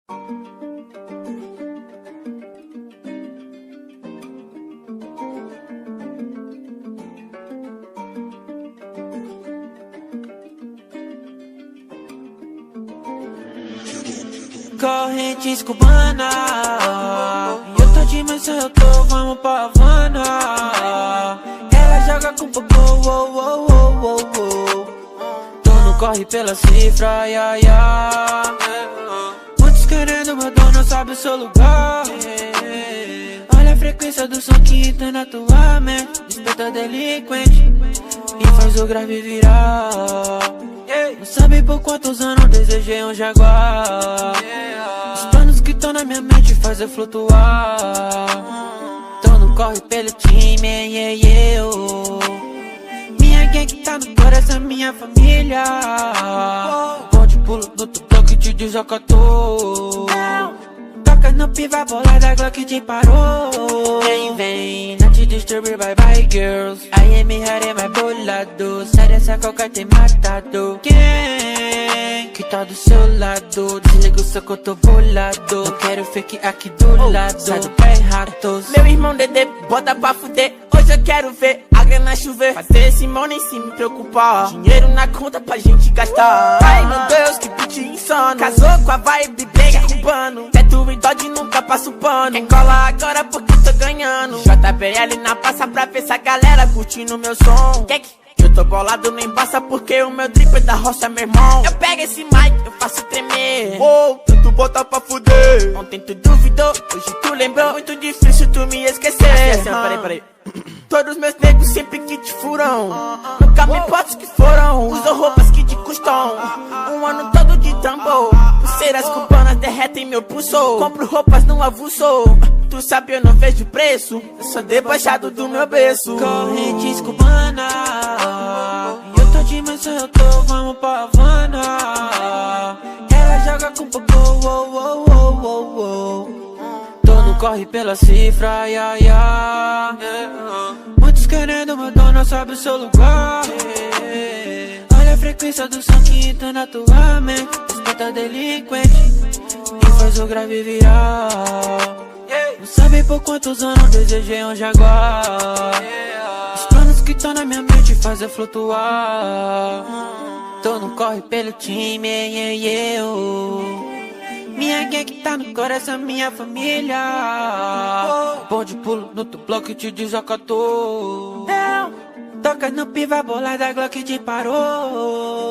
Correntes cubana, eu tô de missa, eu tô, vamos pra Havana. Ela joga com popô, tô no corre pela cifra, muitos querendo meu dono, sabe o seu lugar. Olha a frequência do som que entra na tua mente, desperta delinquente e faz o grave virar. Não sabe por quantos anos desejei um jaguar. Os planos que estão na minha mente faz eu flutuar. Tô no corre pelo time, minha gang tá no coração, minha família. Bonde pulo no tubo que te desacatou. Toca no piva, bolada, Glock te parou. Vem, não te disturbe, bye bye girls. I am mais bolado, sai dessa coca tem matado. Quem que tá do seu lado? Desliga o seu que eu tô bolado. Não quero fake aqui do lado, sai do pé ratos. Meu irmão Dedê, bota pra fuder. Hoje eu quero ver a grana chover. Fazer esse mão nem se me preocupar. Dinheiro na conta pra gente gastar. Ai meu Deus, que beat insano. Casou com a vibe, briga cubano. Teto e Dodge nunca passa o pano. Quem cola agora porque tô ganhando. JBL na praça pra ver essa galera curtindo meu som. Eu tô bolado, nem embaça porque o meu drip é da roça, meu irmão. Eu pego esse mic, eu faço tremer. Tu bota pra fuder. Ontem tu duvidou, hoje tu lembrou. Muito difícil tu me esquecer. Peraí. Todos meus negros sempre que te furam. Nunca me podes que foram. Usou roupas que te custam um ano todo de tambor. Pulseiras cubanas derretem meu pulso. Compro roupas no avulso. Tu sabe eu não vejo preço. Eu sou debochado do meu berço. Correntes cubana, eu tô de missa, eu tô, vamos pra Havana. Ela joga com popô, tô no corre pela cifra, muitos querendo meu dono, sabe o seu lugar. Olha a frequência do som que entra na tua mente, desperta delinquente e faz o grave virar. Não sabe por quantos anos desejei um jaguar. Os planos que estão na minha mente faz eu flutuar. Tô no corre pelo time, minha gang tá no coração, minha família. Bonde pulo no teu bloco e te desacatou. Toca no piva, bolada, Glock te parou.